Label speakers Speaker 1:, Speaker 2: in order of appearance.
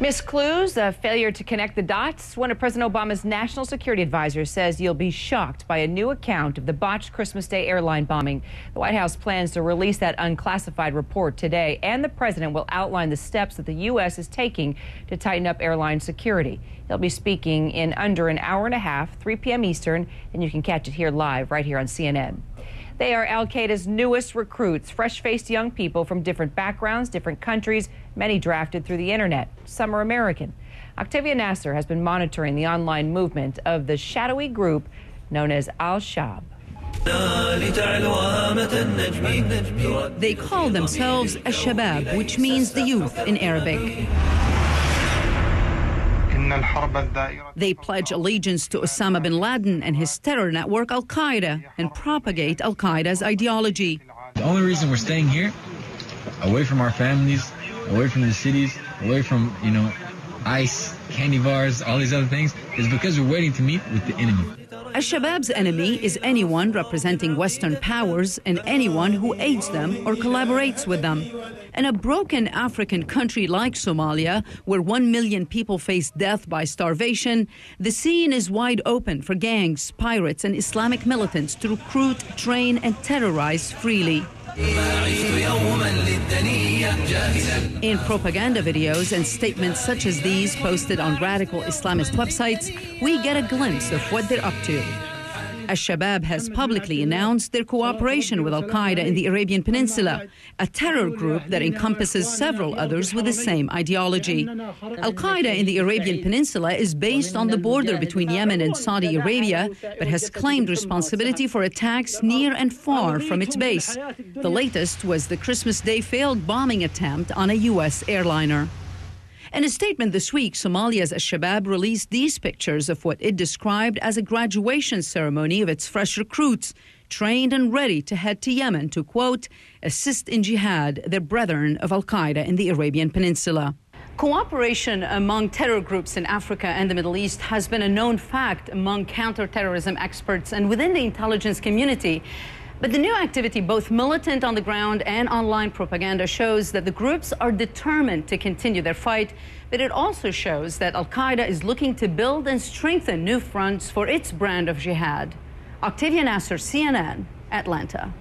Speaker 1: Missed clues, a failure to connect the dots. One of President Obama's national security advisors says you'll be shocked by a new account of the botched Christmas Day airline bombing. The White House plans to release that unclassified report today, and the president will outline the steps that the U.S. is taking to tighten up airline security. He'll be speaking in under an hour and a half, 3 p.m. Eastern, and you can catch it here live right here on CNN. They are Al-Qaeda's newest recruits, fresh-faced young people from different backgrounds, different countries, many drafted through the internet. Some are American. Octavia Nasser has been monitoring the online movement of the shadowy group known as Al-Shabaab.
Speaker 2: They call themselves Al-Shabaab, which means the youth in Arabic. They pledge allegiance to Osama bin Laden and his terror network Al-Qaeda and propagate Al-Qaeda's ideology.
Speaker 3: The only reason we're staying here, away from our families, away from the cities, away from, ice, candy bars, all these other things, is because we're waiting to meet with the enemy.
Speaker 2: Al-Shabaab's enemy is anyone representing Western powers and anyone who aids them or collaborates with them. In a broken African country like Somalia, where 1 million people face death by starvation, the scene is wide open for gangs, pirates, and Islamic militants to recruit, train, and terrorize freely. In propaganda videos and statements such as these posted on radical Islamist websites, we get a glimpse of what they're up to. Al-Shabaab has publicly announced their cooperation with Al-Qaeda in the Arabian Peninsula, a terror group that encompasses several others with the same ideology. Al-Qaeda in the Arabian Peninsula is based on the border between Yemen and Saudi Arabia, but has claimed responsibility for attacks near and far from its base. The latest was the Christmas Day failed bombing attempt on a U.S. airliner. In a statement this week, Somalia's Al-Shabaab released these pictures of what it described as a graduation ceremony of its fresh recruits, trained and ready to head to Yemen to, quote, assist in jihad, their brethren of Al-Qaeda in the Arabian Peninsula. Cooperation among terror groups in Africa and the Middle East has been a known fact among counterterrorism experts and within the intelligence community. But the new activity, both militant on the ground and online propaganda, shows that the groups are determined to continue their fight, but it also shows that Al-Qaeda is looking to build and strengthen new fronts for its brand of jihad. Octavia Nasser, CNN, Atlanta.